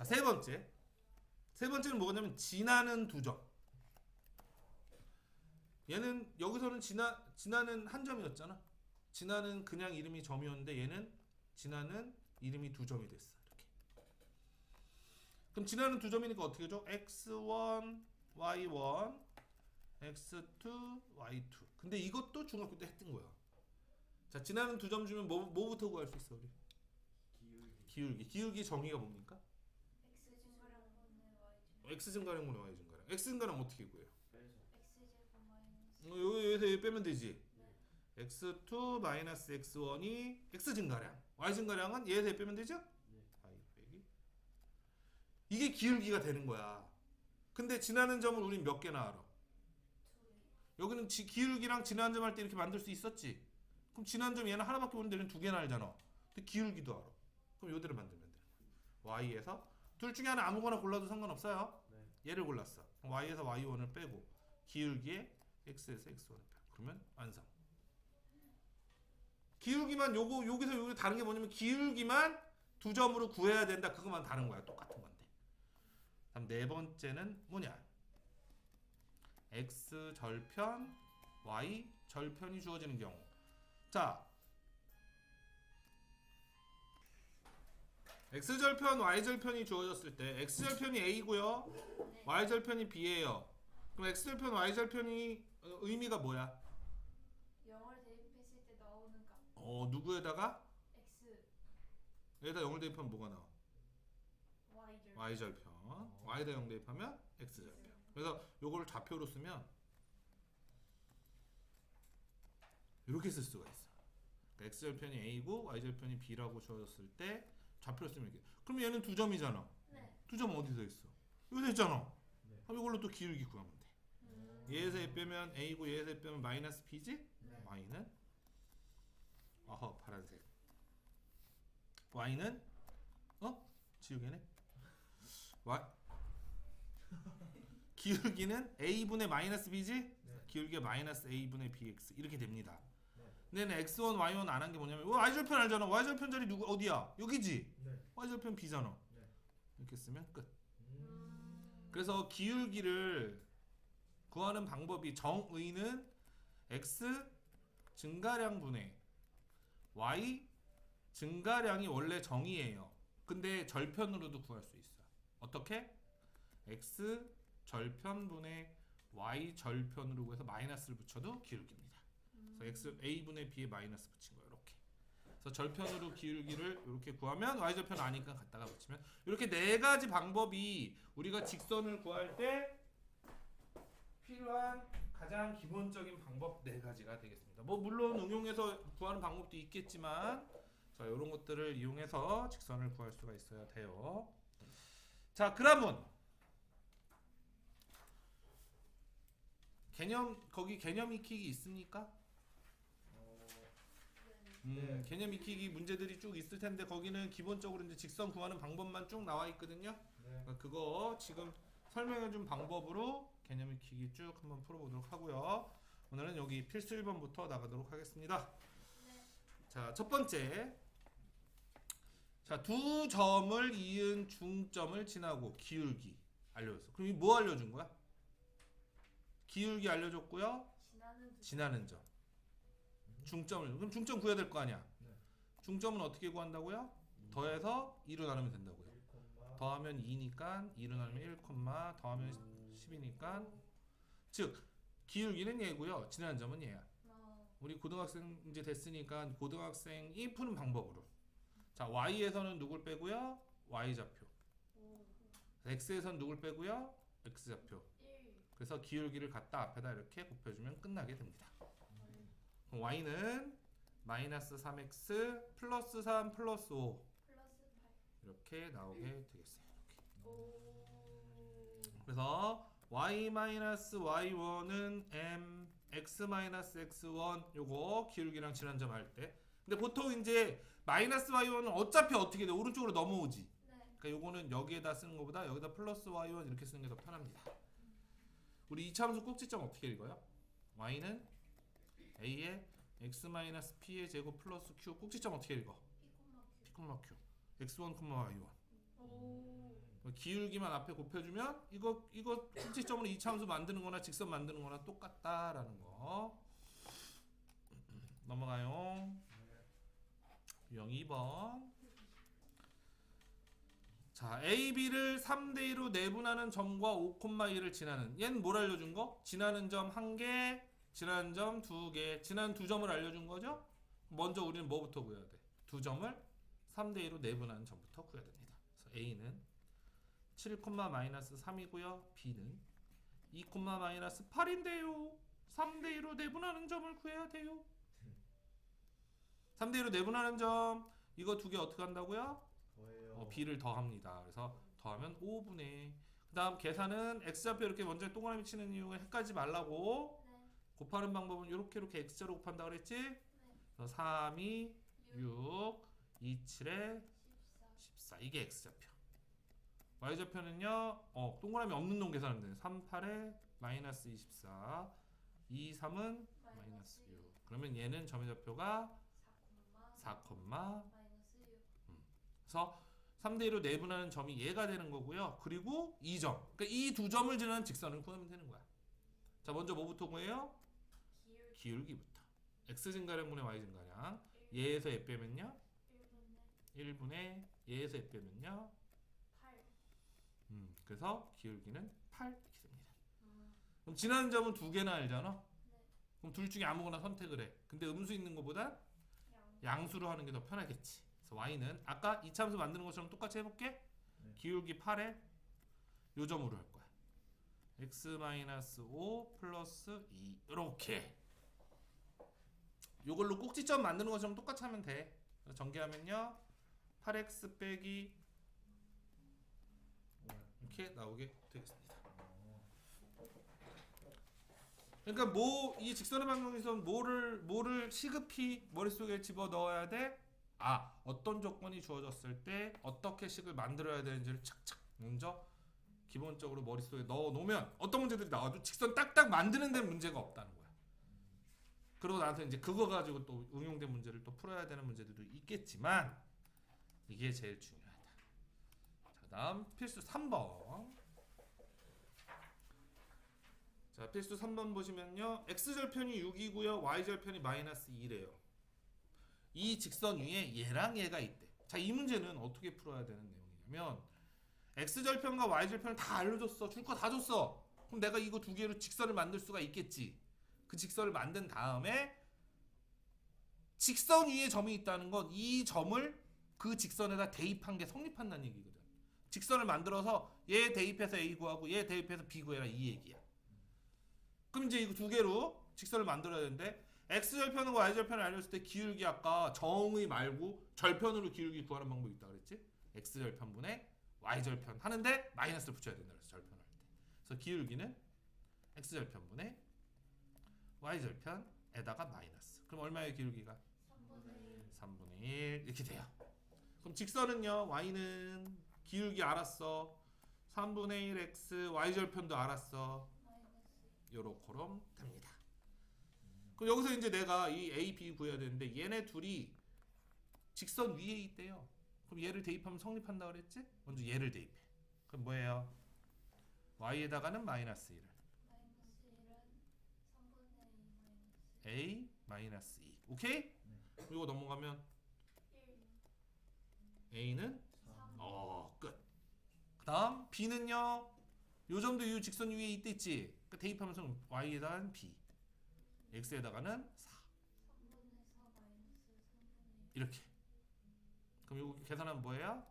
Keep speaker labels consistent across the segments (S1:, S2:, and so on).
S1: 자, 세 번째는 뭐냐면 지나는 두 점. 얘는 여기서는 지나는 한 점이었잖아. 지나는 그냥 이름이 점이었는데 얘는 지나는 이름이 두 점이 됐어. 이렇게. 그럼 지나는 두 점이니까 어떻게 해줘? x1, y1, x2, y2. 근데 이것도 중학교 때 했던 거야. 자, 지나는 두 점 주면 뭐부터 구할 수 있어, 우리? 기울기 정의가 뭡니까? x 증가량분의 y 증가량. x 증가량 어떻게 구해요? 여기서 빼면 되지. x2 마이너스 x1이 x 증가량. y 증가량은 얘에서 빼면 되죠? y 빼기. 이게 기울기가 되는 거야. 근데 지나는 점을 우린 몇 개나 알아? 여기는 기울기랑 지나는 점 할 때 이렇게 만들 수 있었지. 그럼 지나는 점 얘는 하나밖에 없는데 얘는 두 개나 알잖아. 근데 기울기도 알아. 그럼 요대로 만들면 돼. y에서 둘 중에 하나 아무거나 골라도 상관없어요. 얘를 골랐어. y에서 y1을 빼고 기울기에 x에서 x1을 빼고 그러면 완성. 기울기만 여기서 여기 다른 게 뭐냐면 기울기만 두 점으로 구해야 된다. 그것만 다른 거야. 똑같은 건데. 다음 네 번째는 뭐냐? x 절편 y 절편이 주어지는 경우. 자, x절편 y절편이 주어졌을 때 x절편이 a고요. y절편이 b예요. 그럼 x절편 y절편이 의미가 뭐야?
S2: 0을 대입했을 때 나오는 값.
S1: 누구에다가?
S2: x
S1: 여기다 0을 대입하면 뭐가 나와?
S2: y절.
S1: y절편. y에다 0 대입하면 x절편. 그래서 요거를 좌표로 쓰면 이렇게 쓸 수가 있어. 그러니까 x절편이 a고 y절편이 b라고 주어졌을 때 좌표로 쓰면 이렇게. 그럼 얘는 두 점이잖아.
S2: 네.
S1: 두 점 어디서 있어? 여기서 있잖아. 그럼 이걸로 또 기울기 구하면 돼. 얘에서 얘 빼면 a고 얘에서 얘 빼면 마이너스 b지? y는 파란색. y는 지우개네. 기울기는 a분의 마이너스 b지? 기울기가 마이너스 a분의 bx 이렇게 됩니다. 근데 x1, y1 안 한 게 뭐냐면 y절편 알잖아. y절편 자리 누구 어디야? 여기지. y절편 b잖아. 이렇게 쓰면 끝. 그래서 기울기를 구하는 방법이 정의는 x 증가량분의 y 증가량이 원래 정의예요. 근데 절편으로도 구할 수 있어. 어떻게? x 절편분의 y 절편으로 구해서 마이너스를 붙여도 기울기입니다. 그래서 x a분의 b에 마이너스 붙인 거예요. 이렇게. 그래서 절편으로 기울기를 이렇게 구하면 y절편 아니까 갖다가 붙이면 이렇게 네 가지 방법이 우리가 직선을 구할 때 필요한 가장 기본적인 방법 네 가지가 되겠습니다. 뭐 물론 응용해서 구하는 방법도 있겠지만 자, 이런 것들을 이용해서 직선을 구할 수가 있어야 돼요. 자, 그라문 거기 개념 익히기 있습니까? 개념 익히기 문제들이 쭉 있을 텐데 거기는 기본적으로 이제 직선 구하는 방법만 쭉 나와 있거든요. 그러니까 그거 지금 설명해준 방법으로 개념 익히기 쭉 한번 풀어보도록 하고요. 오늘은 여기 필수 1번부터 나가도록 하겠습니다. 자, 첫 번째. 자, 두 점을 이은 중점을 지나고 기울기 알려줬어. 그럼 이 뭐 알려준 거야? 기울기 알려줬고요. 지나는 점. 중점을. 그럼 중점 구해야 될 거 아니야. 중점은 어떻게 구한다고요? 더해서 2로 나누면 된다고요. 더하면 2니까 2로 나누면 1, 더하면 10이니까 즉 기울기는 얘고요. 지나는 점은 얘야. 우리 고등학생 이제 됐으니까 고등학생이 푸는 방법으로. 자, y에서는 누굴 빼고요? y좌표. x에서는 누굴 빼고요? x좌표. 그래서 기울기를 갖다 앞에다 이렇게 곱해주면 끝나게 됩니다. 그럼 y는 마이너스 3x 플러스 3 플러스 5 이렇게 나오게 되겠어요. 이렇게. 그래서 y-y1은 m x-x1 요거 기울기랑 지난 점 할 때. 근데 보통 이제 마이너스 y1은 어차피 어떻게 돼? 오른쪽으로 넘어오지. 그러니까 요거는 여기에다 쓰는 것보다 여기다 플러스 y1 이렇게 쓰는 게 더 편합니다. 우리 이차함수 꼭지점 어떻게 읽어요? y는 a의 x-p의 제곱 플러스 q 꼭지점 어떻게 읽어? p, q x1, y1 기울기만 앞에 곱해주면 이거 실질적으로 이차함수 만드는 거나 직선 만드는 거나 똑같다라는 거. 넘어가요. 유형 2번. 자, A, B를 3대2로 내분하는 점과 5,2를 지나는, 얘는 뭘 알려준 거? 지나는 점 1개, 지나는 점 2개, 지나는 2점을 알려준 거죠? 먼저 우리는 뭐부터 구해야 돼? 2점을 3대2로 내분하는 점부터 구해야 됩니다. 그래서 A는 7,-3이고요. B는 2,-8인데요. 3대2로 내분하는 점을 구해야 돼요. 3대2로 내분하는 점, 이거 두 개 어떻게 한다고요? B를 더합니다. 그래서 더하면 5분의, 그 다음 계산은 X좌표 이렇게 먼저 동그라미 치는 이유가 헷갈리지 말라고.
S2: 네.
S1: 곱하는 방법은 이렇게 X자로 곱한다 그랬지? 그래서 3이 6, 2, 7에 14. 이게 X좌표. Y좌표는요, 동그라미 없는 놈 계산하면 돼요. 3, 8에 마이너스 24, 2, 3은 마이너스 6. 그러면 얘는 점의 좌표가 4,
S2: 마이너스 6.
S1: 그래서 3대1로 내분하는 점이 얘가 되는 거고요. 그리고 2점. 그러니까 이 두 점을 지나는 직선을 구하면 되는 거야. 자, 먼저 뭐부터 구해요? 기울기부터. x 증가량분의 y 증가량. 얘에서 얘 빼면요? 1분의 얘에서 얘 빼면요?
S2: 8.
S1: 그래서 기울기는 8 이렇게 됩니다. 그럼 지나는 점은 두 개나 알잖아?
S2: 네.
S1: 그럼 둘 중에 아무거나 선택을 해. 근데 음수 있는 것보다 양수로 하는 게 더 편하겠지. 그래서 y는 아까 이차함수 만드는 것처럼 똑같이 해볼게. 기울기 8에 요 점으로 할 거야. x-5 플러스 2 이렇게. 요걸로 꼭지점 만드는 것처럼 똑같이 하면 돼. 그래서 전개하면요 8x 빼기 이렇게 나오게 되겠습니다. 그러니까 뭐 이 직선의 방정식에서는 뭐를 시급히 머릿속에 집어 넣어야 돼? 어떤 조건이 주어졌을 때 어떻게 식을 만들어야 되는지를 착착 먼저 기본적으로 머릿속에 넣어 놓으면 어떤 문제들이 나와도 직선 딱딱 만드는 데 문제가 없다는 거야. 그리고 나서 이제 그거 가지고 또 응용된 문제를 또 풀어야 되는 문제들도 있겠지만 이게 제일 중요하다. 자, 다음 필수 3번. 자, 필수 3번 보시면요. x절편이 6이고요. y절편이 마이너스 2래요. 이 직선 위에 얘랑 얘가 있대. 자, 이 문제는 어떻게 풀어야 되는 내용이냐면 x절편과 y절편을 다 알려줬어. 줄 거 다 줬어. 그럼 내가 이거 두 개로 직선을 만들 수가 있겠지. 그 직선을 만든 다음에 직선 위에 점이 있다는 건 이 점을 그 직선에다 대입한 게 성립한다는 얘기거든. 직선을 만들어서 얘 대입해서 A 구하고 얘 대입해서 B 구해라 이 얘기야. 그럼 이제 이거 두 개로 직선을 만들어야 되는데 x절편과 y절편을 알려줬을 때 기울기 아까 정의 말고 절편으로 기울기 구하는 방법이 있다 그랬지? x절편분의 y절편 하는데 마이너스를 붙여야 된다 그래서 절편을 할 때. 그래서 기울기는 x절편분의 y절편에다가 마이너스. 그럼 얼마의 기울기가? 3분의 1 이렇게 돼요. 그럼 직선은요. y는 기울기 알았어. 3분의 1 x y절편도 알았어. 요렇게럼 됩니다. 그럼 여기서 이제 내가 이 a, b 구해야 되는데 얘네 둘이 직선 위에 있대요. 그럼 얘를 대입하면 성립한다 그랬지? 먼저 얘를 대입해. 그럼 뭐예요? y에다가는 마이너스 1을 a 마이너스 2 오케이? 이거 넘어가면 a는 끝. 그 다음 b는요 요 점도 요 직선 위에 있댔지? 그러니까 대입하면서 y에다가는 b x에다가는 4 이렇게. 그럼 이거 계산하면 뭐예요?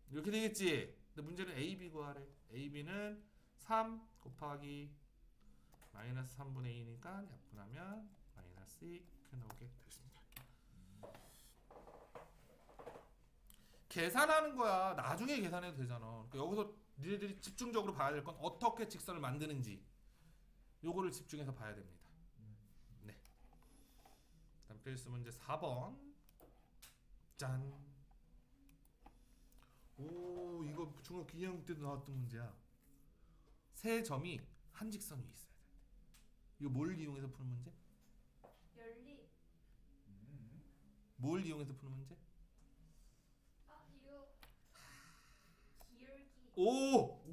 S1: 이렇게 되겠지? 근데 문제는 a, b 구하래. a, b는 3 곱하기 마이너스 3분의 2니까 약분하면 마이너스 2 이렇게 나오게 되겠습니다. 계산하는 거야. 나중에 계산해도 되잖아. 그러니까 여기서 니네들이 집중적으로 봐야 될 건 어떻게 직선을 만드는지 요거를 집중해서 봐야 됩니다. 네. 다음 필수 문제 4번. 짠. 오, 이거 중학교 2학년 때도 나왔던 문제야. 세 점이 한 직선 위에 있어야 돼. 이거 뭘 이용해서 푸는 문제?
S2: 열리.
S1: 뭘 이용해서 푸는 문제?
S2: 이거
S1: 오!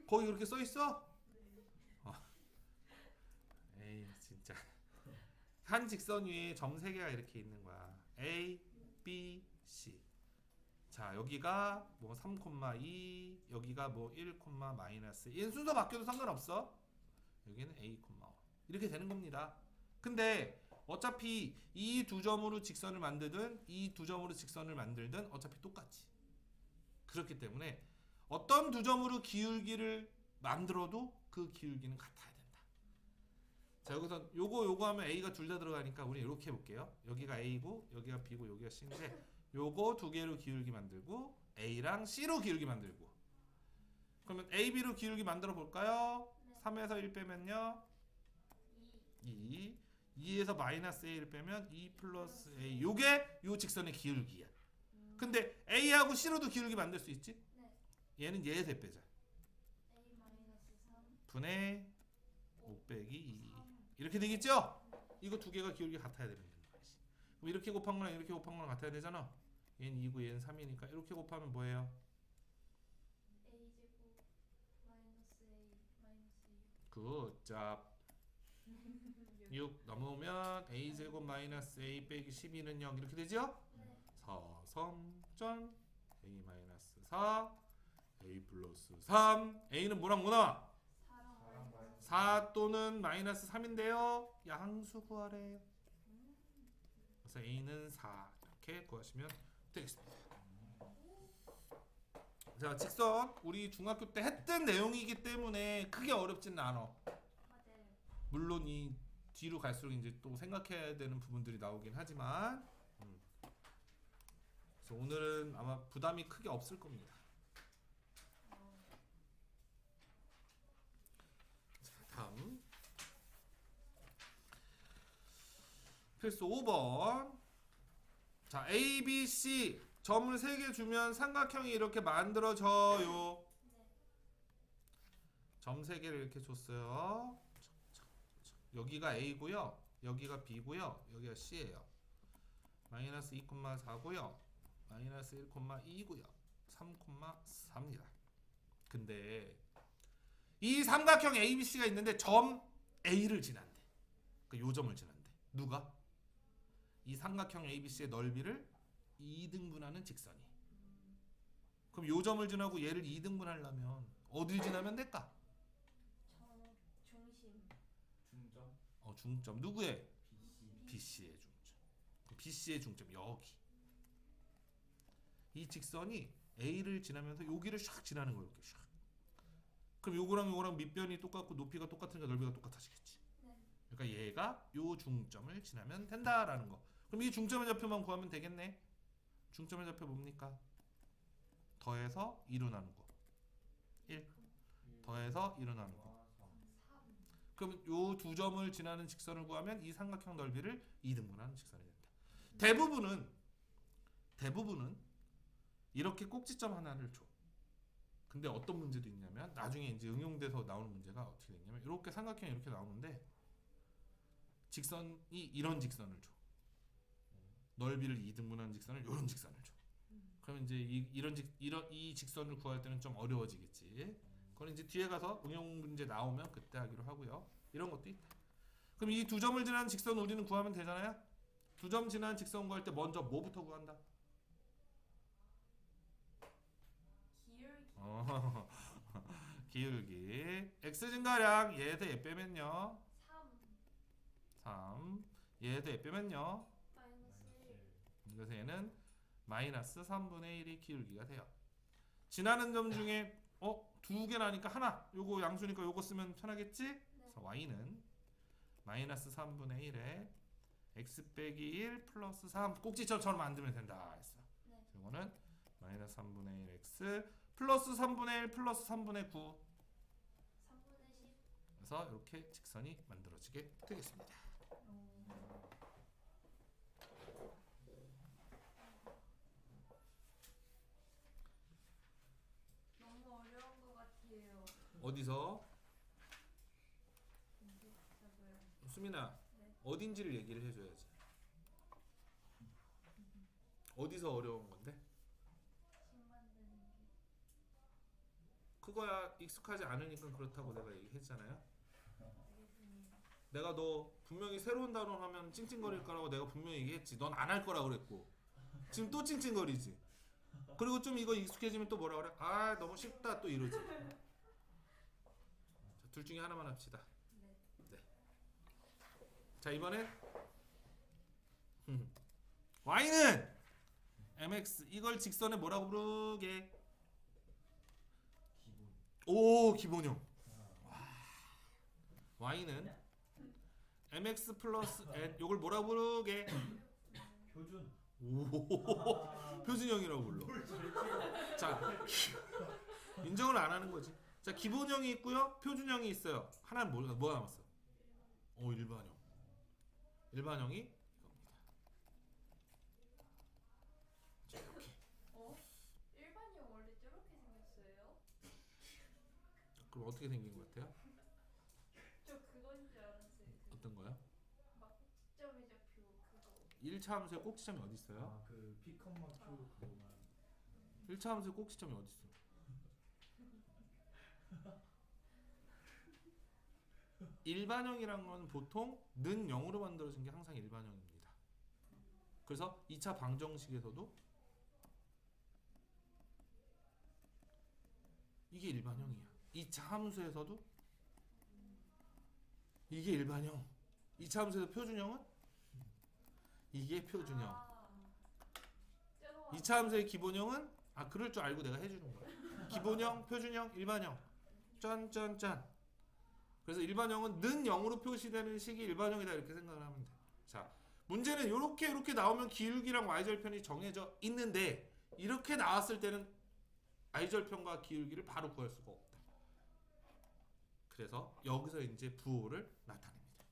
S1: 거기 그렇게 써 있어? 에이 진짜. 한 직선 위에 점 3개가 이렇게 있는 거야. A, B, C. 자 여기가 뭐 3,2 여기가 뭐 1, 마이너스 1 순서 바뀌어도 상관없어. 여기는 A, 5 이렇게 되는 겁니다. 근데 어차피 이 두 점으로 직선을 만들든 이 두 점으로 직선을 만들든 어차피 똑같지. 그렇기 때문에 어떤 두 점으로 기울기를 만들어도 그 기울기는 같아야 된다. 자 여기서 요거 하면 A가 둘 다 들어가니까 우리 이렇게 해볼게요. 여기가 A고 여기가 B고 여기가 C인데 요거 두 개로 기울기 만들고 A랑 C로 기울기 만들고. 그러면 A, B로 기울기 만들어 볼까요? 3에서 1 빼면요 2 2에서 마이너스 A를 빼면 2 플러스 A. 요게 요 직선의 기울기야. 근데 A하고 C로도 기울기 만들 수 있지?
S2: 네.
S1: 얘는 얘에서 빼자.
S2: A 마이너스 3.
S1: 분의 5 빼기 2 이렇게 되겠죠? 이거 두 개가 기울기 같아야 되는 거지. 그럼 이렇게 곱한 거랑 이렇게 곱한 거랑 같아야 되잖아. 얘는 2고 얘는 3이니까 이렇게 곱하면 뭐예요?
S2: A 제곱 마이너스 A 마이너스
S1: 굿잡. 6 넘어오면 A제곱 마이너스 A 빼기 12는 0 이렇게 되죠?
S2: 6. 네.
S1: 서성전 A 마이너스 4 A 플러스 3 A는 뭐랑 뭐 나와?
S2: 4랑 마이너스
S1: 4 또는 마이너스 3인데요 양수 구하래요. 그래서 A는 4 이렇게 구하시면 되겠습니다. 자 직선 우리 중학교 때 했던 내용이기 때문에 크게 어렵지는 않아.
S2: 맞아요.
S1: 물론 이 뒤로 갈수록 이제 또 생각해야 되는 부분들이 나오긴 하지만 그래서 오늘은 아마 부담이 크게 없을 겁니다. 자, 다음 필수 5번. 자 A, B, C 점을 3개 주면 삼각형이 이렇게 만들어져요.
S2: 네.
S1: 점 3개를 이렇게 줬어요. 여기가 A고요. 여기가 B고요. 여기가 C예요. 마이너스 2,4고요. 마이너스 1,2고요. 3,4입니다. 근데 이 삼각형 ABC가 있는데 점 A를 지난대. 그러니까 요 점을 지난대. 누가? 이 삼각형 ABC의 넓이를 2등분하는 직선이. 그럼 요 점을 지나고 얘를 2등분하려면 어딜 지나면 될까?
S2: 중심.
S1: 중점. 누구의? BC의 중점. BC의 중점 여기. 이 직선이 A를 지나면서 여기를 샥 지나는 거예요. 이렇게 샥. 그럼 요거랑 밑변이 똑같고 높이가 똑같으니까 넓이가 똑같아지겠지.
S2: 네.
S1: 그러니까 얘가 요 중점을 지나면 된다라는 거. 그럼 이 중점의 좌표만 구하면 되겠네. 중점의 좌표 뭡니까? 더해서 2로 나누고 1 더해서 2로 나누고.
S2: 3.
S1: 그럼 요 두 점을 지나는 직선을 구하면 이 삼각형 넓이를 2등분하는 직선이 된다. 대부분은 이렇게 꼭지점 하나를 줘. 근데 어떤 문제도 있냐면 나중에 이제 응용돼서 나오는 문제가 어떻게 되냐면 이렇게 삼각형이 이렇게 나오는데 직선이 이런 직선을 줘. 넓이를 2등분하는 직선을 이런 직선을 줘. 그러면 이제 이 직선을 구할 때는 좀 어려워지겠지. 그건 이제 뒤에 가서 응용 문제 나오면 그때 하기로 하고요. 이런 것도 있다. 그럼 이 두 점을 지나는 직선 우리는 구하면 되잖아요. 두 점 지나는 직선 구할 때 먼저 뭐부터 구한다?
S2: 기울기.
S1: 기울기. x 증가량 얘에서 얘 빼면요
S2: 3.
S1: 3 얘에서 얘 빼면요
S2: 마이너스 1.
S1: 그래서 얘는 마이너스 3분의 1이 기울기가 돼요. 지나는 점 중에 두 개 나니까 하나 요거 양수니까 요거 쓰면 편하겠지?
S2: 네.
S1: 그래서 y는 마이너스 3분의 1에 x 빼기 1 플러스 3 꼭지점처럼 만들면 된다 했어.
S2: 네.
S1: 이거는 마이너스 3분의 1 x 플러스 3분의 1 플러스 3분의 9
S2: 3분의 10.
S1: 그래서 이렇게 직선이 만들어지게 되겠습니다.
S2: 너무 어려운 것 같아요.
S1: 어디서?
S2: 저도요.
S1: 수민아
S2: 네.
S1: 어딘지를 얘기를 해줘야지. 어디서 어려운 건데?
S2: 식 만드는 게.
S1: 그거야 익숙하지 않으니까 그렇다고 내가 얘기했잖아요.
S2: 알겠습니다.
S1: 내가 너 분명히 새로운 단어 하면 찡찡거릴 거라고 내가 분명히 얘기했지. 넌 안 할 거라 그랬고 지금 또 찡찡거리지. 그리고 좀 이거 익숙해지면 또 뭐라 그래? 아 너무 쉽다 또 이러지. 자, 둘 중에 하나만 합시다.
S2: 네.
S1: 자 이번엔 y는 mx 이걸 직선에 뭐라고 부르게?
S3: 기본.
S1: 오 기본형. y는 mx 플러스 n 요걸 뭐라고 부르게?
S3: 표준.
S1: 오 표준형이라고 불러. 자 인정을 안 하는 거지. 자 기본형이 있고요, 표준형이 있어요. 하나는 뭐가 남았어? 오 일반형. 일반형이 이겁니다. 자 이렇게.
S2: 일반형 원래 저렇게 생겼어요?
S1: 그럼 어떻게 생긴 것 같아요?
S2: 저 그건 줄 알았어요.
S1: 어떤 거요?
S2: 막 지점의 좌표 그거.
S1: 1차 함수의 꼭지점이 어디 있어요?
S3: 아그 피컴마 큐 그거만.
S1: 1차 함수의 꼭지점이 어디 있어? 일반형이란 건 보통 는 0으로 만들어진 게 항상 일반형입니다. 그래서 2차 방정식에서도 이게 일반형이야. 2차 함수에서도 이게 일반형. 2차 함수에서 표준형은 이게 표준형.
S2: 저거
S1: 2차 함수의 기본형은 그럴 줄 알고 내가 해주는 거야. 기본형, 표준형, 일반형. 짠짠짠. 그래서 일반형은 는 0으로 표시되는 식이 일반형이다 이렇게 생각을 하면 돼. 자, 문제는 이렇게 나오면 기울기랑 y절편이 정해져 있는데 이렇게 나왔을 때는 y절편과 기울기를 바로 구할 수가 없다. 그래서 여기서 이제 부호를 나타냅니다.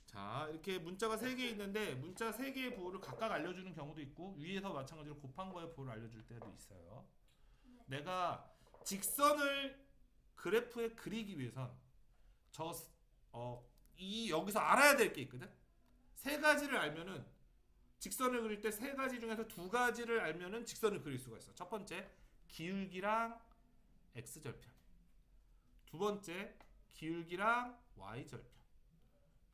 S1: 자, 이렇게 문자가 3개 있는데 문자 3개의 부호를 각각 알려주는 경우도 있고 위에서 마찬가지로 곱한 거의 부호를 알려줄 때도 있어요. 내가 직선을 그래프에 그리기 위해선 여기서 알아야 될 게 있거든. 3가지를 알면은 직선을 그릴 때 3가지 중에서 2가지를 알면은 직선을 그릴 수가 있어. 첫 번째 기울기랑 x절편, 두 번째 기울기랑 y절편,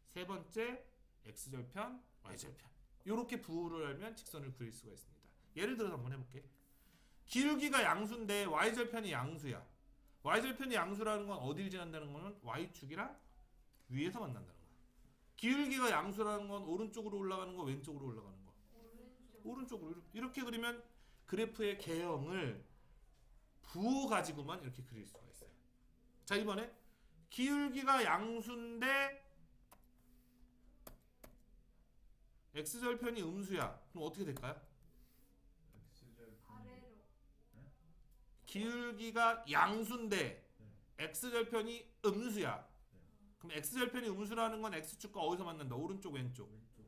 S1: 세 번째 x절편, y절편. 이렇게 부호를 알면 직선을 그릴 수가 있습니다. 예를 들어서 한번 해볼게. 기울기가 양수인데 y절편이 양수야. y절편이 양수라는 건 어디를 지난다는 거는 y축이랑 위에서 만난다는 거야. 기울기가 양수라는 건 오른쪽으로 올라가는 거, 왼쪽으로 올라가는 거. 오른쪽으로. 이렇게 그리면 그래프의 개형을 부호 가지고만 이렇게 그릴 수가 있어요. 자 이번에 기울기가 양수인데 x절편이 음수야. 그럼 어떻게 될까요?
S2: 아래로.
S1: 기울기가 양수인데
S3: 네.
S1: x절편이 음수야.
S3: 네.
S1: 그럼 x절편이 음수라는 건 x축과 어디서 만난다? 오른쪽, 왼쪽.
S3: 왼쪽.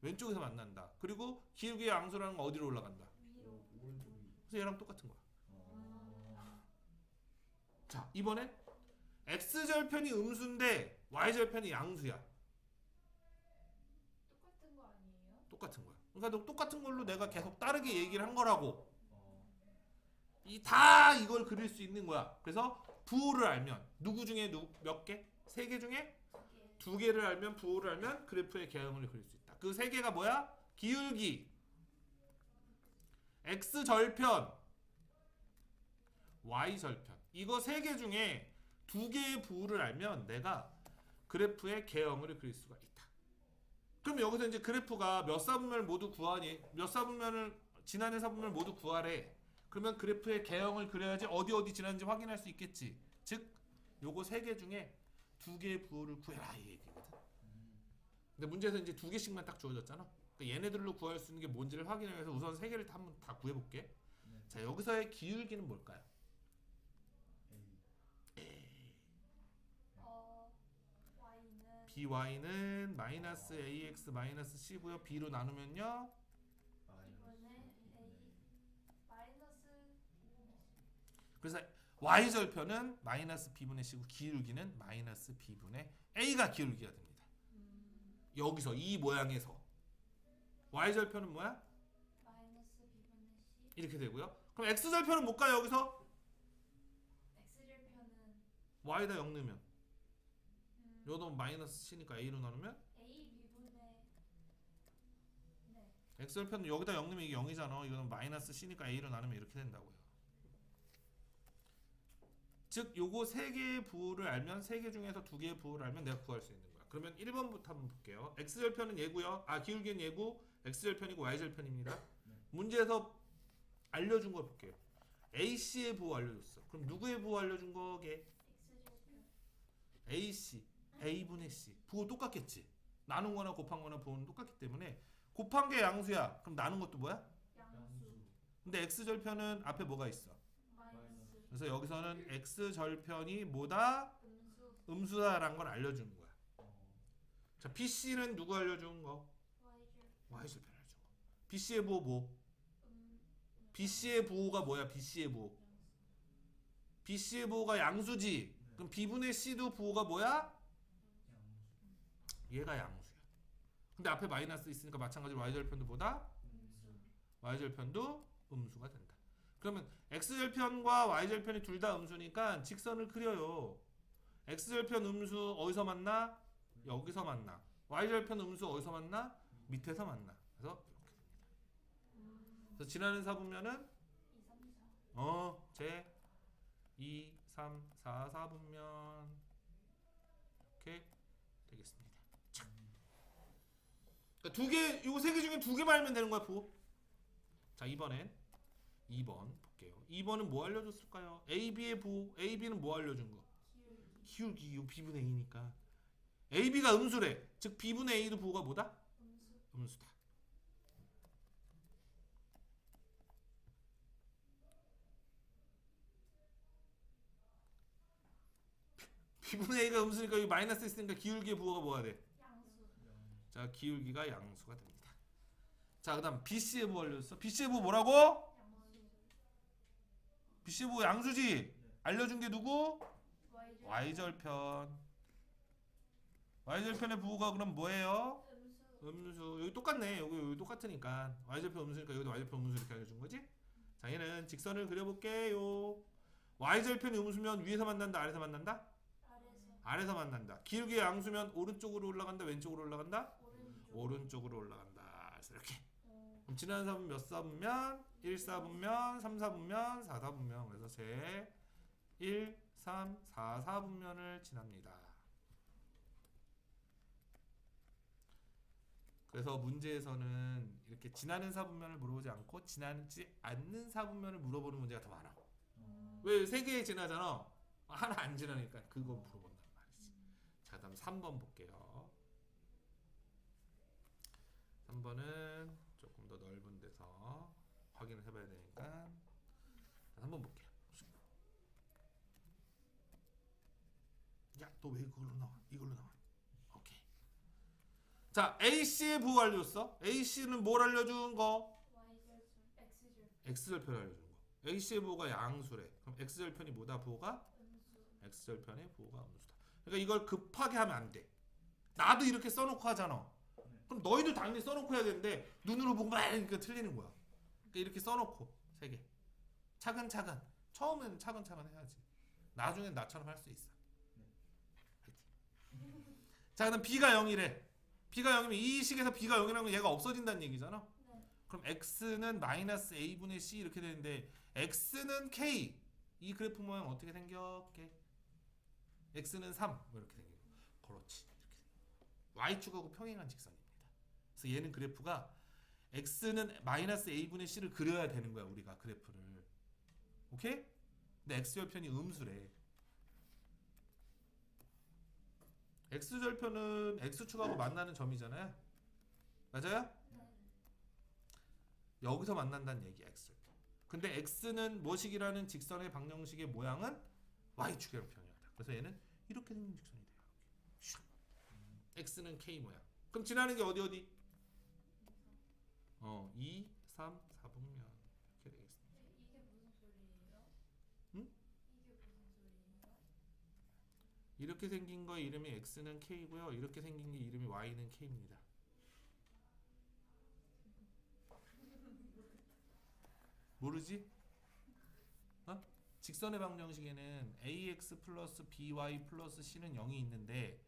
S1: 왼쪽에서 만난다. 그리고 기울기의 양수라는 건 어디로 올라간다?
S2: 위로.
S3: 오른쪽이.
S1: 그래서 얘랑 똑같은 거야.
S3: 어.
S1: 자 이번엔 x절편이 음수인데 y절편이 양수야.
S2: 똑같은 거 아니에요?
S1: 똑같은 거야. 그러니까 너 똑같은 걸로 내가 계속 다르게 얘기를 한 거라고.
S3: 어.
S1: 다 이걸 그릴 수 있는 거야. 그래서 부호를 알면 누구 중에 몇 개? 3개 중에
S2: 두
S1: 2개를 알면 부호를 알면 그래프의 개형을 그릴 수 있다. 그 3개가 뭐야? 기울기, x절편, y절편. 이거 3개 중에 2개의 부호를 알면 내가 그래프의 개형을 그릴 수가 있다. 그럼 여기서 이제 그래프가 몇 사분면을 모두 구하니? 몇 사분면을 지난해 사분면을 모두 구하래. 그러면 그래프의 개형을 그려야지 어디 지났는지 확인할 수 있겠지. 즉 요거 3개 중에 2개의 부호를 구해라 이 얘기거든. 근데 문제에서 이제 2개씩만 딱 주어졌잖아. 그러니까 얘네들로 구할 수 있는 게 뭔지를 확인하기 위해서 우선 3개를 한번 다 구해볼게.
S3: 네.
S1: 자 여기서의 기울기는 뭘까요?
S2: y는
S1: by는 마이너스 ax 마이너스 c고요. b로 나누면요.
S2: 이번에 a 마이너스
S1: 그래서 y절편은 마이너스 b분의 c고 기울기는 마이너스 b분의 a가 기울기가 됩니다. 여기서 이 모양에서 y절편은 뭐야?
S2: 마이너스 b분의 c
S1: 이렇게 되고요. 그럼 x절편은 못 가요 여기서?
S2: x절편은
S1: y에다 0 넣으면
S2: 음,
S1: 요도 마이너스 c니까 a로 나누면
S2: a 미분의 네.
S1: x절편은 여기다 0 넣으면 이게 0이잖아. 이거는 마이너스 c니까 a로 나누면 이렇게 된다고요. 즉 요거 세 개의 부호를 알면 세 개 중에서 두 개의 부호를 알면 내가 구할 수 있는 거야. 그러면 1번부터 한번 볼게요. x절편은 얘고요. 기울기는 얘고 x절편이고 y절편입니다. 문제에서 알려준 걸 볼게요. AC의 부호 알려줬어. 그럼 누구의 부호 알려준 거게?
S2: x절편
S1: AC, A분의 C. 부호 똑같겠지. 나눈 거나 곱한 거나 부호는 똑같기 때문에 곱한 게 양수야. 그럼 나눈 것도 뭐야?
S2: 양수
S1: 근데 x절편은 앞에 뭐가 있어?
S2: 마이너스
S1: 그래서 여기서는 x절편이 뭐다?
S2: 음수
S1: 음수다라는 걸 알려주는 거야. 자, BC는 누구 알려준 거?
S2: y절
S1: y절편 알려준 거. BC의 부호 뭐?
S2: 음
S1: BC의 부호가 뭐야? BC의 부호. BC의 부호가 양수지. 그럼 B분의 C도 부호가 뭐야? 얘가 양수야. 근데 앞에 마이너스 있으니까 마찬가지로 y절편도 뭐다?
S2: 음수
S1: y절편도 음수가 된다. 그러면 x절편과 y절편이 둘 다 음수니까 직선을 그려요. x절편 음수 어디서 만나? 여기서 만나. y절편 음수 어디서 만나? 밑에서 만나. 그래서 이렇게 됩니다. 그래서 지나는 사분면은
S2: 2, 3, 4
S1: 제 2, 3, 4, 4분면 이렇게 되겠습니다. 자. 그러니까 두 개, 요거 세 개 중에 두 개만 알면 되는 거야, 부호. 자, 이번엔 2번 볼게요. 2번은 뭐 알려줬을까요? AB의 부호. AB는 뭐 알려준 거?
S2: 기울기
S1: 기울기. 요 B분의 A니까. AB가 음수래. 즉 B분의 A도 부호가 뭐다?
S2: 음수
S1: 음수다. B분의 A가 음수니까 여기 마이너스 있으니까 기울기의 부호가 뭐가 돼?
S2: 양수
S1: 자, 기울기가 양수가 됩니다. 자, 그 다음 BC의 부호 알려줬어. BC의 부호 뭐라고?
S2: 양수
S1: BC의 부호 양수지? 알려준 게 누구?
S2: y절
S1: y절편. y절편의 부호가 그럼 뭐예요?
S2: 음수
S1: 음수. 여기 똑같네. 여기 똑같으니까 y절편 음수니까 여기도 y절편 음수 이렇게 알려준 거지? 자, 얘는 직선을 그려볼게요. y절편이 음수면 위에서 만난다, 아래서 만난다?
S2: 아래서
S1: 아래서 만난다. 기울기의 양수면 오른쪽으로 올라간다, 왼쪽으로 올라간다?
S2: 오른쪽
S1: 오른쪽으로 올라간다. 그래서 이렇게.
S2: 어,
S1: 그럼 지난 4분 몇 4분면? 1 4분면, 3 4분면, 4 4분면. 그래서 제 1, 3, 4 4분면을 지납니다. 그래서 문제에서는 이렇게 지나는 4분면을 물어보지 않고 지나지 않는 4분면을 물어보는 문제가 더 많아. 왜 세 개 지나잖아. 하나 안 지나니까 그거 물어본단 말이지. 자, 그다음 3번 볼게요. 3번은 조금 더 넓은 데서 확인을 해봐야 되니까 3번 볼게요. 야, 너 왜 그걸로 나와? 이걸로 나와. 오케이. 자, AC의 부호 알려줬어. AC는 뭘 알려준 거?
S2: y절 x절
S1: X절편 알려준 거. AC의 부호가 양수래. 그럼 X절편이 뭐다? 부호가?
S2: 음수
S1: X절편의 부호가 음수다. 그러니까 이걸 급하게 하면 안 돼. 나도 이렇게 써놓고 하잖아. 그럼 너희도 당연히 써놓고 해야 되는데 눈으로 보고 막 이러니까 틀리는 거야. 그러니까 이렇게 써놓고 세 개. 차근차근. 처음에는 차근차근 해야지. 나중엔 나처럼 할 수 있어. 화이팅. 자, 그다음 B가 0이래. B가 0이면 이 식에서 B가 0이라면 얘가 없어진다는 얘기잖아.
S2: 네
S1: 그럼 X는 마이너스 A분의 C 이렇게 되는데 X는 K. 이 그래프 모양 어떻게 생겼게? X는 3 뭐 이렇게 생기고. 그렇지. 이렇게 생기고. Y축하고 평행한 직선입니다. 그래서 얘는 그래프가 X는 마이너스 A분의 C를 그려야 되는 거야 우리가 그래프를. 오케이? 근데 X절편이 음수래. X절편은 X축하고 만나는 점이잖아요. 맞아요?
S2: 네.
S1: 여기서 만난다는 얘기야 X절편. 근데 X는 뭐식이라는 직선의 방정식의 모양은 Y축이라는 표현이다. 그래서 얘는 이렇게 생긴 직선이 돼요. 슉. X는 K 모양. 그럼 지나는 게 어디? 2, 3, 4분면 이렇게 되겠습니다.
S2: 이게 무슨 소리예요?
S1: 응?
S2: 이게 무슨 소리예요?
S1: 이렇게 생긴 거 이름이 X는 K고요. 이렇게 생긴 게 이름이 Y는 K입니다. 모르지? 어? 직선의 방정식에는 ax 플러스 by 플러스 c는 0이 있는데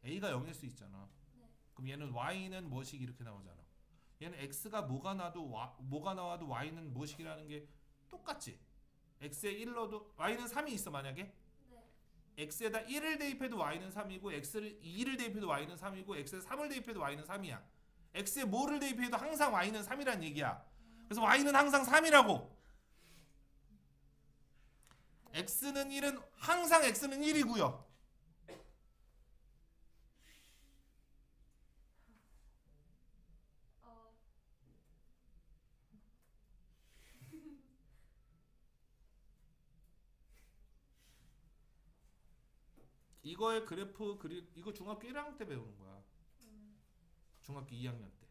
S1: a가 0일 수 있잖아.
S2: 네.
S1: 그럼 얘는 y는 뭐식 이렇게 나오잖아. 얘는 x가 뭐가 나와도 y는 뭐식이라는 게 똑같지. x에 1 넣어도 y는 3이 있어 만약에.
S2: 네.
S1: x에다 1을 대입해도 y는 3이고 x를 2를 대입해도 y는 3이고 x에 3을 대입해도 y는 3이야. x에 뭐를 대입해도 항상 y는 3이란 얘기야. 그래서 y는 항상 3이라고. x는 1은 항상 x는 1이고요.
S2: 어.
S1: 이거의 그래프 이거 중학교 1학년 때 배우는 거야. 중학교 2학년 때.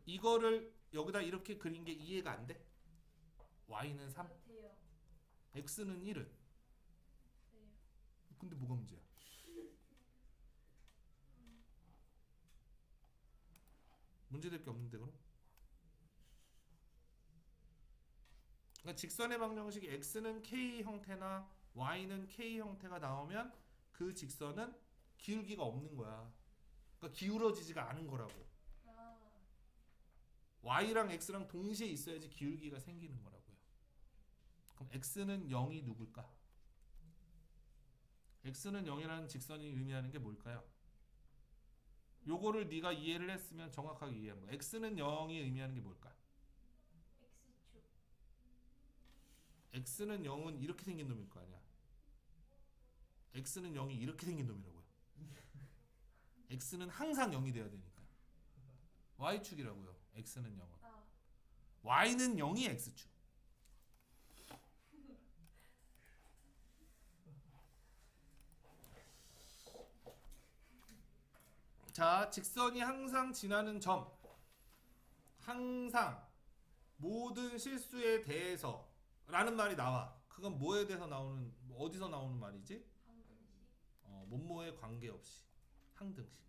S1: 이거를 여기다 이렇게 그린 게 이해가 안 돼? y는 3,
S2: 돼요.
S1: x는 1은.
S2: 돼요.
S1: 근데 뭐가 문제야? 문제될 게 없는데 그럼? 그러니까 직선의 방정식이 x는 k 형태나 y는 k 형태가 나오면 그 직선은 기울기가 없는 거야. 그러니까 기울어지지가 않은 거라고.
S2: 아.
S1: y랑 x랑 동시에 있어야지 기울기가 생기는 거라고요. 그럼 x는 0이 누굴까? x는 0이라는 직선이 의미하는 게 뭘까요? 요거를 네가 이해를 했으면 정확하게 이해한 거야. x는 0이 의미하는 게 뭘까?
S2: X축.
S1: x는 0은 이렇게 생긴 놈일 거 아니야. x는 0이 이렇게 생긴 놈이라고요. x는 항상 0이 돼야 되니까. y축이라고요. x는 0은.
S2: 아.
S1: y는 0이 x축. 자, 직선이 항상 지나는 점. 항상 모든 실수에 대해서 라는 말이 나와. 그건 뭐에 대해서 나오는, 어디서 나오는 말이지?
S2: 방정식.
S1: 뭐뭐에 관계없이 항등식.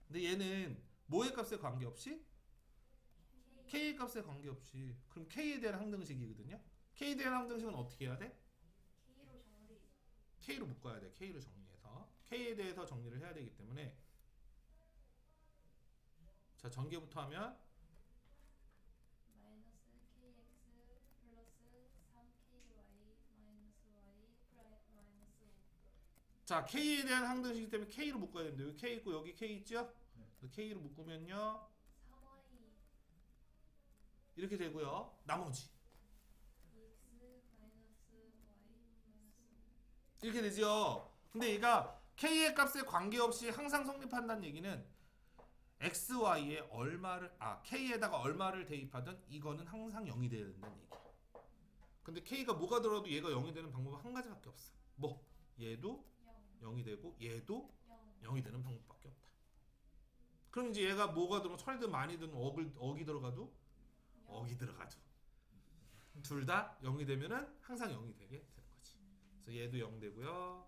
S1: 근데 얘는 뭐의 값에 관계없이?
S2: K.
S1: k 값에 관계없이. 그럼 k에 대한 항등식이거든요. k에 대한 항등식은 어떻게 해야 돼?
S2: K로 정리.
S1: k로 묶어야 돼. k로 정리해서 k에 대해서 정리를 해야 되기 때문에 자, 전개부터 하면
S2: 마이너스 KX 플러스 3KY 마이너스 Y 마이너스 5.
S1: 자, k에 대한 항등식이기 때문에 k로 묶어야 되는데 여기 k 있고 여기 k 있죠?
S3: 네.
S1: 그래서 k로 묶으면요
S2: 3Y
S1: 이렇게 되고요. 나머지
S2: EX 마이너스 Y 마이너스 5.
S1: 이렇게 되죠. 근데 얘가 k의 값에 관계없이 항상 성립한다는 얘기는 x, y에 얼마를 k에다가 얼마를 대입하든 이거는 항상 0이 되어야 된다는 얘기야. 근데 k가 뭐가 들어도 얘가 0이 되는 방법은 한 가지밖에 없어. 뭐? 얘도
S2: 0.
S1: 0이 되고 얘도
S2: 0.
S1: 0이 되는 방법밖에 없다. 그럼 이제 얘가 뭐가 들어 철이든 많이든 억이 들어가도 억이 들어가도 둘 다 0이 되면은 항상 0이 되게 되는 거지. 그래서 얘도 0 되고요.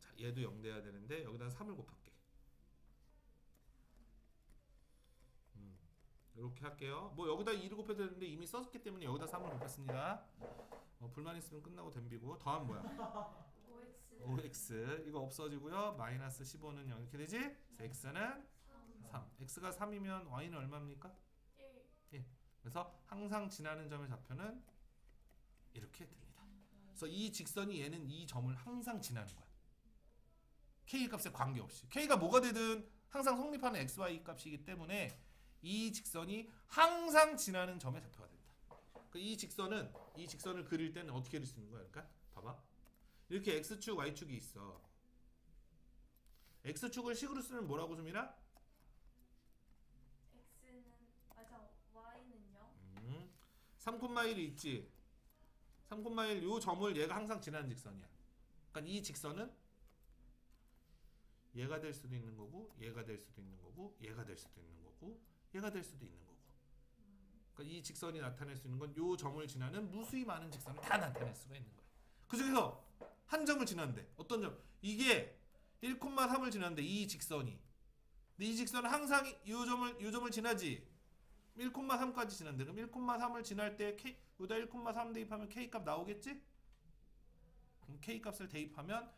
S1: 자, 얘도 0 돼야 되는데 여기다 3을 곱할게. 이렇게 할게요. 뭐 여기다 2를 곱해도 되는데 이미 썼기 때문에 여기다 3을 곱했습니다. 불만 있으면 끝나고 덤비고. 더하면 뭐야?
S2: OX
S1: 5x 이거 없어지고요. 마이너스 15는 0 이렇게 되지? 그래서 x는
S2: 3.
S1: 3. x가 3이면 y는 얼마입니까?
S2: 1.
S1: 그래서 항상 지나는 점의 좌표는 이렇게 됩니다. 그래서 이 직선이 얘는 이 점을 항상 지나는 거야. k 값에 관계없이. k가 뭐가 되든 항상 성립하는 x, y 값이기 때문에 이 직선이 항상 지나는 점의 좌표가 된다. 그러니까 이 직선을 그릴 때는 어떻게 그릴 수 있는 거야? 그러니까 봐봐. 이렇게 x축, y축이 있어. x축을 식으로 쓰면 뭐라고 줍니다?
S2: X는 맞아. Y는요?
S1: 3,1이 있지. 3,1 요 점을 얘가 항상 지나는 직선이야. 그러니까 이 직선은 얘가 될 수도 있는 거고, 얘가 될 수도 있는 거고, 얘가 될 수도 있는 거고, 얘가 될 수도 있는 거고. 그러니까 이 직선이 나타낼 수 있는 건 요 점을 지나는 무수히 많은 직선을 다 나타낼 수가 있는 거야. 그 중에서 한 점을 지났는데 어떤 점? 이게 1,3을 지났는데 이 직선이 근데 이 직선은 항상 요 점을 지나지. 1,3까지 지난대. 그럼 1,3을 지날 때 K 여기다 1,3 대입하면 K 값 나오겠지? 그럼 K 값을 대입하면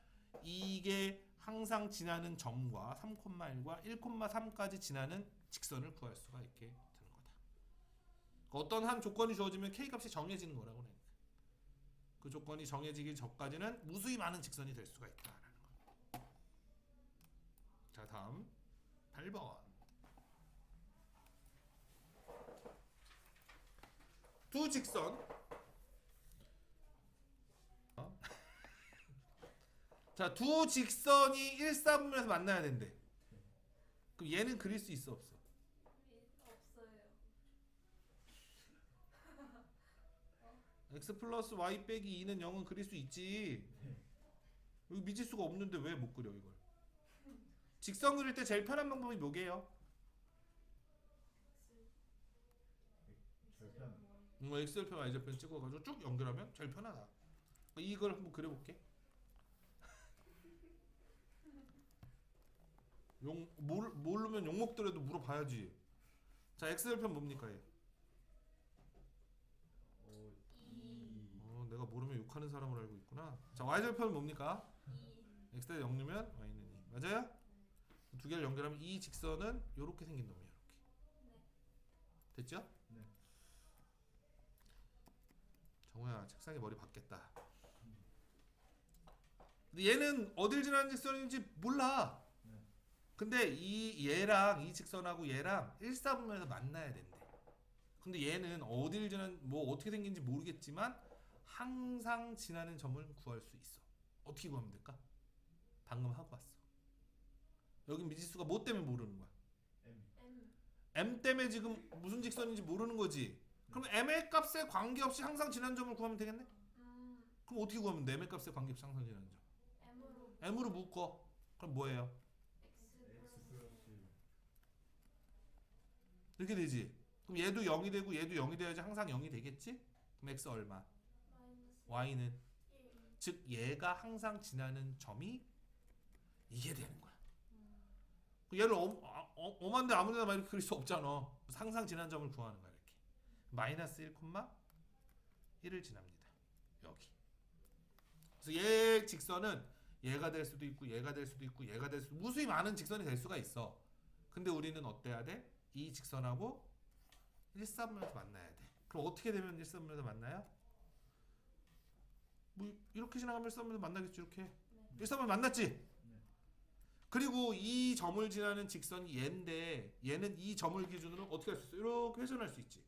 S1: 이게 항상 지나는 점과 3,1과 1,3까지 지나는 직선을 구할 수가 있게 되는 거다. 어떤 한 조건이 주어지면 K 값이 정해지는 거라고 그래. 그 조건이 정해지기 전까지는 무수히 많은 직선이 될 수가 있다라는 거. 자, 다음 8번. 두 직선. 자, 두 직선이 1사분면에서 만나야 된대. 그럼 얘는 그릴 수 있어 없어?
S2: 없어요.
S1: x 플러스 y 빼기 2는 0은 그릴 수 있지. 여기 미지수가 없는데 왜 못 그려 이걸? 직선 그릴 때 제일 편한 방법이 뭐게요?
S3: 절편.
S1: x절편 y절편 찍어가지고 쭉 연결하면 제일 편하다. 이걸 한번 그려볼게. 모르면 욕먹더라도 물어봐야지. 자, x절편 뭡니까 얘?
S3: 2.
S1: 내가 모르면 욕하는 사람을 알고 있구나. 자, y절편은 뭡니까?
S2: 2.
S1: x가 0이면 y는 2. 맞아요? 두 개를 연결하면 이 직선은 이렇게 생긴 놈이야. 이렇게.
S2: 네.
S1: 됐죠?
S3: 네.
S1: 정우야, 책상에 머리 박겠다. 근데 얘는 어딜 지나는 직선인지 몰라.
S3: 네.
S1: 근데 얘랑 이 직선하고 얘랑 1사분면에서 만나야 된대. 근데 얘는 어딜 지난 뭐 어떻게 생긴지 모르겠지만 항상 지나는 점을 구할 수 있어. 어떻게 구하면 될까? 방금 하고 왔어. 여기 미지수가 뭐 때문에 모르는 거야?
S3: M.
S2: M.
S1: M 때문에 지금 무슨 직선인지 모르는 거지. 그럼 M의 값에 관계없이 항상 지난 점을 구하면 되겠네? 그럼 어떻게 구하면 돼? M의 값에 관계없이 항상 지나는 점.
S2: M으로
S1: M으로 묶어. 그럼 뭐예요?
S2: X
S3: X
S2: 플러스
S3: 플러스
S1: 이렇게 되지. 그럼 얘도 0이 되고 얘도 0이 돼야지 항상 0이 되겠지? 그럼 X 얼마?
S2: 마이너스
S1: Y는
S2: 1.
S1: 즉 얘가 항상 지나는 점이 이게 되는 거야. 얘를 엄한데 아무데나 막 이렇게 그릴 수 없잖아. 그래서 항상 지난 점을 구하는 거야. 이렇게 마이너스 1,1을 지납니다. 여기. 그래서 얘 직선은 얘가 될 수도 있고 얘가 될 수도 있고 얘가 될 수도 무수히 많은 직선이 될 수가 있어. 근데 우리는 어때야 돼? 이 직선하고 1사분면에서 만나야 돼. 그럼 어떻게 되면 1사분면에서 만나요? 뭐 이렇게 지나가면 1사분면에서 만나겠지. 이렇게
S2: 네.
S1: 1사분면 만났지?
S3: 네.
S1: 그리고 이 점을 지나는 직선이 얘인데 얘는 이 점을 기준으로 어떻게 할 수 있어? 이렇게 회전할 수 있지.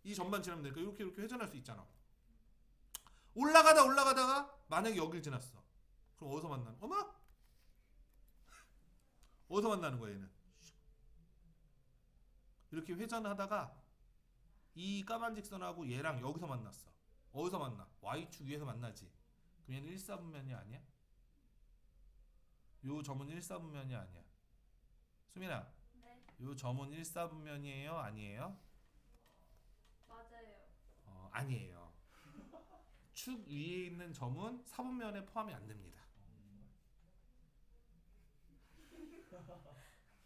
S1: 이 점만 지나면 되니까 이렇게 회전할 수 있잖아. 올라가다가 만약에 여길 지났어. 그럼 어디서 만나는? 어머? 어디서 만나는 거야 얘는? 이렇게 회전하다가 이 까만 직선하고 얘랑 여기서 만났어. 어디서 만나? y축 위에서 만나지. 그럼 얘는 1사분면이 아니야? 요 점은 1사분면이 아니야. 수민아,
S2: 네.
S1: 요 점은 1사분면이에요? 아니에요?
S2: 맞아요.
S1: 아니에요. 축 위에 있는 점은 사분면에 포함이 안 됩니다.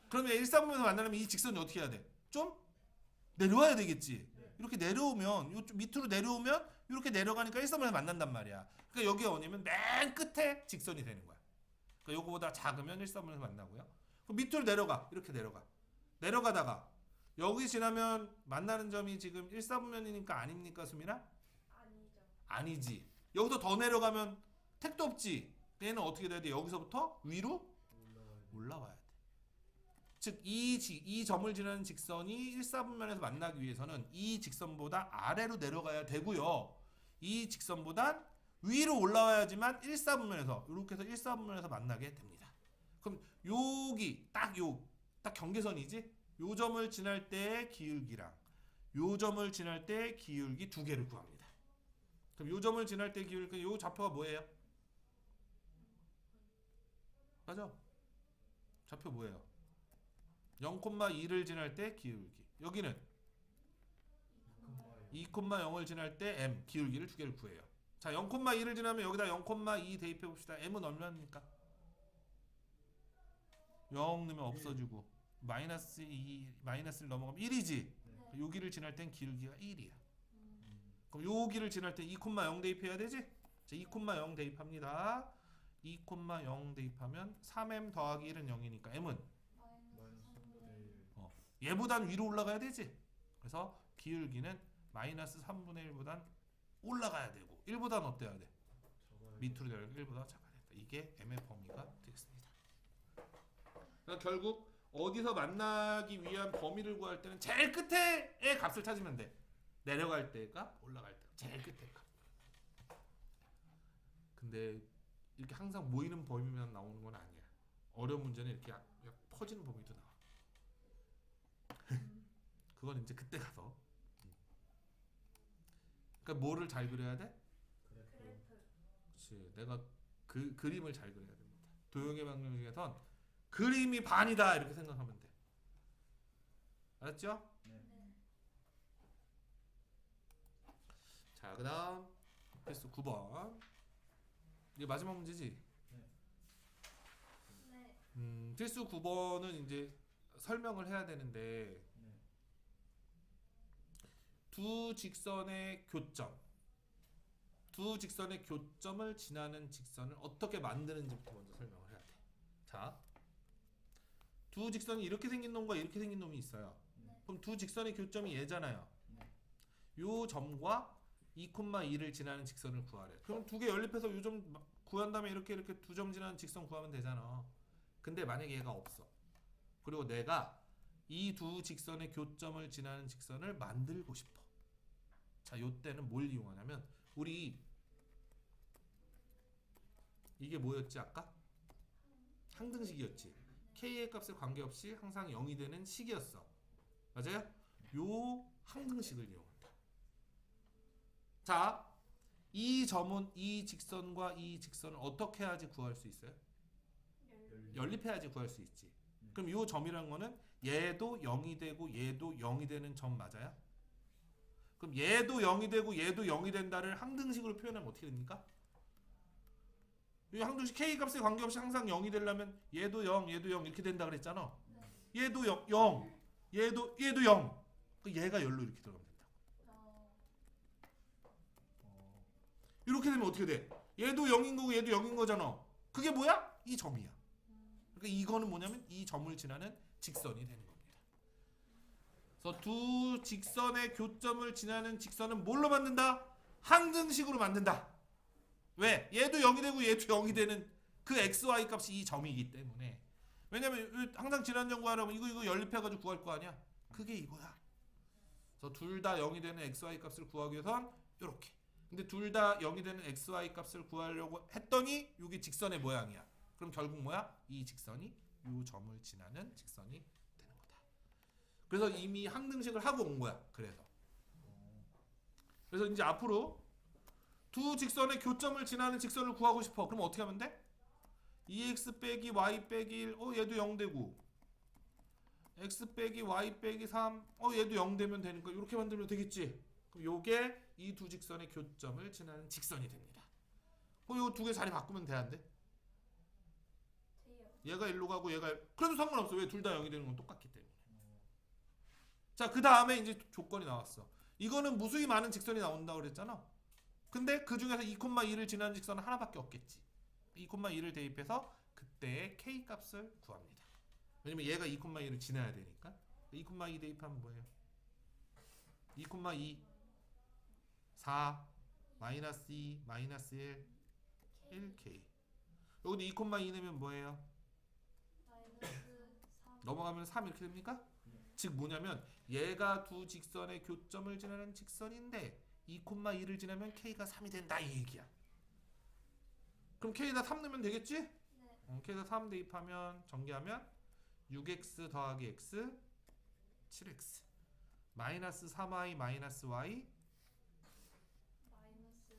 S1: 그러면 1사분면에서 만나려면 이 직선이 어떻게 해야 돼? 좀 내려와야 되겠지. 이렇게 내려오면 요 밑으로 내려오면 이렇게 내려가니까 1사분면에서 만난단 말이야. 그러니까 여기가 뭐냐면 맨 끝에 직선이 되는 거야. 그러니까 요거보다 작으면 1사분면에서 만나고요. 그럼 밑으로 내려가. 이렇게 내려가. 내려가다가 여기 지나면 만나는 점이 지금 1사분면이니까 아닙니까, 수민아?
S2: 아니죠.
S1: 아니지. 여기서 더 내려가면 택도 없지. 얘는 어떻게 돼야 돼? 여기서부터 위로 올라와야 돼. 즉 이 점을 지나는 직선이 1사분면에서 만나기 위해서는 이 직선보다 아래로 내려가야 되고요. 이 직선보단 위로 올라와야지만 1사분면에서 이렇게 해서 1사분면에서 만나게 됩니다. 그럼 여기 딱 경계선이지? 요 점을 지날 때의 기울기랑 요 점을 지날 때 기울기 두 개를 구합니다. 그럼 요 점을 지날 때 기울기 요 좌표가 뭐예요? 맞아. 좌표 뭐예요? 0,2를 지날 때 기울기. 여기는 2,0을 지날 때 m 기울기를 두 개를 구해요. 자, 0,2를 지나면 여기다 0,2 대입해 봅시다. m은 얼마입니까? 0 넣으면 없어지고 마이너스 2 마이너스를 넘어가면 1이지.
S2: 네.
S1: 여기를 지날 땐 기울기가 1이야.
S2: 음.
S1: 그럼 여기를 지날 때 2,0 대입해야 되지? 자, 2,0 대입합니다. 2,0 대입하면 3m 더하기 1은 0이니까 m은
S2: 마이너스 3분의 1.
S1: 얘보단 위로 올라가야 되지. 그래서 기울기는 마이너스 3분의 1보단 올라가야 되고 1보단 어때야 돼? 밑으로 내려가 1보다 작아야 된다. 이게 m의 범위가 되겠습니다. 그러니까 결국 어디서 만나기 위한 범위를 구할 때는 제일 끝에의 값을 찾으면 돼. 내려갈 때가 올라갈 때 제일 끝에 값. 근데 이렇게 항상 모이는 범위만 나오는 건 아니야. 어려운 문제는 이렇게 약 퍼지는 범위도 나와. 그건 이제 그때 가서. 그러니까 뭐를 잘 그려야 돼?
S2: 그래프.
S1: 그렇지. 내가 그 그림을 잘 그려야 됩니다. 도형의 방정식에선 그림이 반이다 이렇게 생각하면 돼. 알았죠?
S2: 네.
S1: 자, 그다음 필수 9번. 이게 마지막 문제지?
S2: 네.
S1: 필수 9번은 이제 설명을 해야 되는데 두 직선의 교점, 두 직선의 교점을 지나는 직선을 어떻게 만드는지부터 먼저 설명을 해야 돼. 자, 두 직선이 이렇게 생긴 놈과 이렇게 생긴 놈이 있어요.
S2: 네.
S1: 그럼 두 직선의 교점이 얘잖아요. 요 점과 2,2를 지나는 직선을 구하래. 그럼 두 개 연립해서 요 점 구한 다음에 이렇게 두 점 지나는 직선 구하면 되잖아. 근데 만약에 얘가 없어. 그리고 내가 이 두 직선의 교점을 지나는 직선을 만들고 싶어. 자, 요때는 뭘 이용하냐면 우리 이게 뭐였지 아까? 항등식이었지. k의 값에 관계없이 항상 0이 되는 식이었어. 맞아요? 요 항등식을 이용한다. 자, 이 점은 이 직선과 이 직선을 어떻게 해야지 구할 수 있어요? 연립해야지 구할 수 있지. 그럼 이 점이란 거는 얘도 0이 되고 얘도 0이 되는 점 맞아요? 그럼 얘도 0이 되고 얘도 0이 된다를 항등식으로 표현하면 어떻게 됩니까? 이 항등식 k 값에 관계없이 항상 0이 되려면 얘도 0, 얘도 0 이렇게 된다 그랬잖아. 얘도 0, 0 얘도 0. 얘가 0로 이렇게 들어가면 된다. 이렇게 되면 어떻게 돼? 얘도 0인 거고 얘도 0인 거잖아. 그게 뭐야? 이 점이야. 그러니까 이거는 뭐냐면 이 점을 지나는 직선이 되는 겁니다. 그래서 두 직선의 교점을 지나는 직선은 뭘로 만든다? 항등식으로 만든다. 왜? 얘도 0이 되고 얘도 0이 되는 그 xy 값이 이 점이기 때문에. 왜냐면 항상 지나는 점 구하려면 이거 연립해가지고 구할 거 아니야? 그게 이거야. 그래서 둘 다 0이 되는 xy 값을 구하기 위해선 이렇게. 근데 둘 다 0이 되는 xy 값을 구하려고 했더니 이게 직선의 모양이야. 그럼 결국 뭐야? 이 직선이 이 점을 지나는 직선이 되는 거다. 그래서 이미 항등식을 하고 온 거야. 그래서 이제 앞으로 두 직선의 교점을 지나는 직선을 구하고 싶어. 그럼 어떻게 하면 돼? 2x 빼기 y 빼기 1. 얘도 0 되고 x 빼기 y 빼기 3. 얘도 0 되면 되니까 이렇게 만들면 되겠지. 그럼 요게 이 두 직선의 교점을 지나는 직선이 됩니다. 요 두 개 자리 바꾸면 돼, 안 돼? 얘가 1로 가고 얘가 그래도 상관없어. 왜 둘 다 0이 되는 건 똑같기 때문에. 자, 그 다음에 이제 조건이 나왔어. 이거는 무수히 많은 직선이 나온다고 그랬잖아. 근데 그 중에서 2,2를 지나는 직선은 하나밖에 없겠지. 2,2를 대입해서 그때의 k 값을 구합니다. 왜냐면 얘가 2,2를 지나야 되니까. 2,2 대입하면 뭐예요? 2,2 4 마이너스 2 마이너스 1 1k. 여기도 2,2 내면 뭐예요?
S2: 마이너스 3.
S1: 넘어가면 3 이렇게 됩니까? 즉 뭐냐면 얘가 두 직선의 교점을 지나는 직선인데 2,2를 지나면 k가 3이 된다 이 얘기야. 그럼 k에다 3 넣으면 되겠지?
S2: 네.
S1: k에다 3 대입하면 전개하면 6x 더하기 x 7x 마이너스 3y 마이너스 y
S2: 마이너스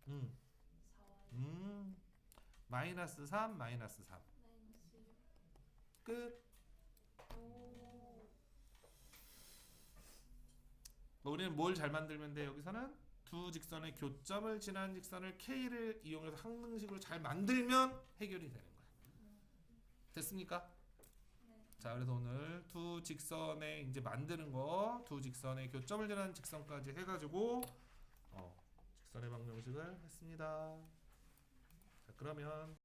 S1: 음.
S2: 4y.
S1: 마이너스 3 마이너스 3
S2: 마이너스 6.
S1: 끝.
S2: 오.
S1: 우리는 뭘 잘 만들면 돼? 여기서는 두 직선의 교점을 지나는 직선을 k를 이용해서 항등식으로 잘 만들면 해결이 되는 거야. 됐습니까?
S2: 네.
S1: 자, 그래서 오늘 두 직선에 이제 만드는 거, 두 직선의 교점을 지나는 직선까지 해가지고 직선의 방정식을 했습니다. 자, 그러면